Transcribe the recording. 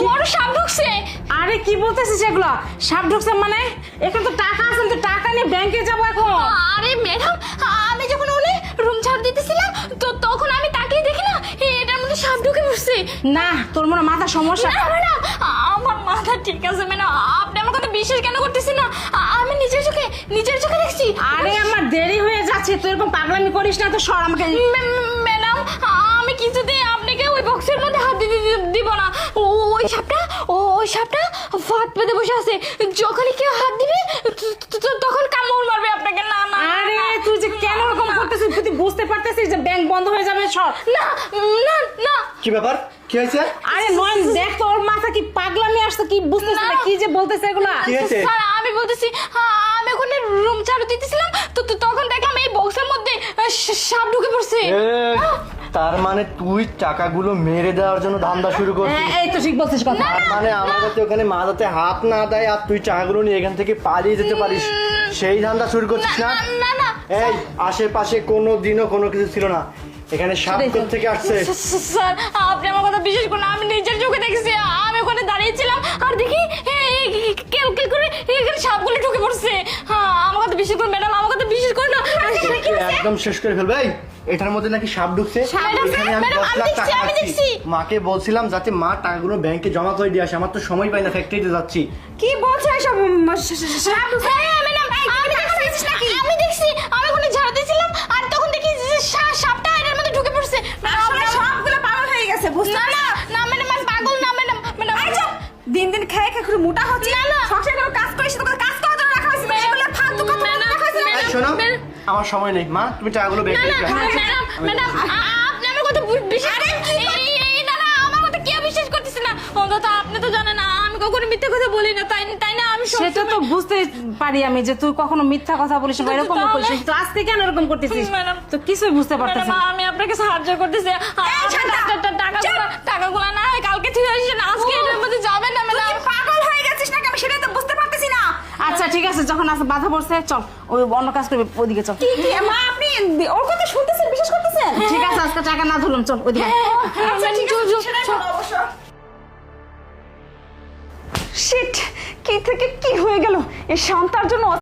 বড় সাপ ঢুকছে। আরে কি বলতেছিস এগুলো? সাপ ঢুকছে মানে? এখানে তো টাকা আছে, তো টাকা নিয়ে ব্যাংকে যাবো এখন। আরে ম্যাডাম, আমি যখন উনি রুম ঝাড় দিতেছিলাম তো তখন আমি তাকিয়ে দেখি না এটার মধ্যে সাপ ঢুকে পড়ছে। না, তোর মনে মাথা সমস্যা। না ম্যাডাম, আমার মাথা ঠিক আছে ম্যাডাম, আপনি আমার কথা বিশ্বাস কেন করতেছেন না? আমি নিজের চোখে দেখছি। আরে আমার দেরি হয়ে যাচ্ছে, তুই এরকম পাগলামি করিস না তো, সর আমাকে। ম্যাডাম, আমি কিছুতেই আপনাকে ওই বক্সের মধ্যে হাত দিতে দিব না। ওই সাপটা ফাঁদ পেতে বসে আছে, যখনই কেউ হাত দিবে তখন কামড় মারবে আপনাকে। না না। আরে তুই যে কেন এরকম করতেছিস, তুই বুঝতে পারতেছিস যে ব্যাংক বন্ধ হয়ে যাবে? সর। না না না। কি ব্যাপার, কি হয়েছে? আরে নয়ন, দেখ তোর মাথা কি পাগলামি আসছে, কি বুঝতেছিস না কি যে বলতেছে এগুলা? কি হয়েছে? স্যার আমি বলতেছি, আমি ওখানে রুম ঝাড়ু দিতেছিলাম তো তখন দেখলাম এই বক্সের মধ্যে সাপ ঢুকে পড়ছে। তার মানে তুই টাকাগুলো মেরে দেওয়ার জন্য ধান্দা শুরু করছিস? হ্যাঁ, এই তো ঠিক বলছিস কথা। তার মানে আমার কাছে ওখানে মাথাতে হাত না দেয় আর তুই টাকাগুলো নিয়ে এখান থেকে পালিয়ে যেতে পারিস, সেই ধান্দা শুরু করছিস না? না না এই আশেপাশে কোনো দিনও কোনো কিছু ছিল না, এখানে সাপ থেকে আসছে। স্যার আপনি আমার কথা বিশ্বাস করুন, আমি নিজের চোখে দেখেছি। আমি ওখানে দাঁড়িয়েছিলাম আর দেখি কেল করে এখানে সাপগুলো ঢুকে পড়ছে। আমার কথা বিশ্বাস করুন ম্যাডাম, আমার কথা বিশ্বাস করুন না। একদম শেষ করে ফেলবে। এই, এটার মধ্যে নাকি সাপ ঢুকছে। এখানে আমি 10 লাখ টাকা আমি রাখছি। দেখছি। মাকে বলছিলাম যাতে মা টাকাগুলো ব্যাংকে জমা করে দিয়ে আসে, আমার তো সময় পাই না, ফ্যাক্টরিতে যাচ্ছি। কি বলছো এসব? আমি দেখছি, আমি ওখানে ঝাড়ু দিয়েছিলাম আর তখন দেখি যে সাপটা এর মধ্যে ঢুকে পড়ছে। সবগুলো পাগল হয়ে গেছে, বুঝতে না না না ম্যাডাম, আমি পাগল না ম্যাডাম। দিন দিন খেয়ে খেয়ে খুব মোটা হচ্ছে। না, না। সংসারে কোনো কাজ করিস, তোকে কাজ করার জন্য রাখা হয়েছে, এগুলো ফালতু কথা বলে রাখা হয়েছে। এই শোনো, আমার সময় নেই মা, তুমি টাকাগুলো ব্যাংকে রেখে আসো। ম্যাডাম, আপনি আমার কথা বিশ্বাস না না, আমার কথা কেউ বিশ্বাস করতেছে না। অন্তত আপনি তো জানেন না আমি কখনো মিথ্যে কথা বলি না, তাই না? আমি সেটা তো বুঝতে পারি আমি যে তুই কখনো মিথ্যা কথা বলিস না, এরকম তাহলে- করছিস, তো আজকে কেন এরকম করতেছিস? ম্যাডাম, তো কিছুই বুঝতে পারতেছিস ম্যাডাম, না। আমি আপনাকে সাহায্য করতেছি। টাকাগুলো না হয় কালকে থেকে আসেন, আজকে এর মধ্যে যাবেন না ম্যাডাম। পাগল হয়ে গেছিস নাকি? আমি সেটাই তো বুঝতে পারতেছি না। আচ্ছা ঠিক আছে, যখন আসে বাধা পড়ছে, চল ওই অন্য কাজ করবি, ওদিকে চল। মা আপনি ওর কথা শুনতেছেন, বিশ্বাস করতেছেন? ঠিক আছে, আজকে টাকা না ধরলাম, চল ওদিকে। আচ্ছা ঠিক আছে, সেটাই ভালো অবশ্য। শিট, কি থেকে কি হয়ে গেল? এই শান্তার জন্য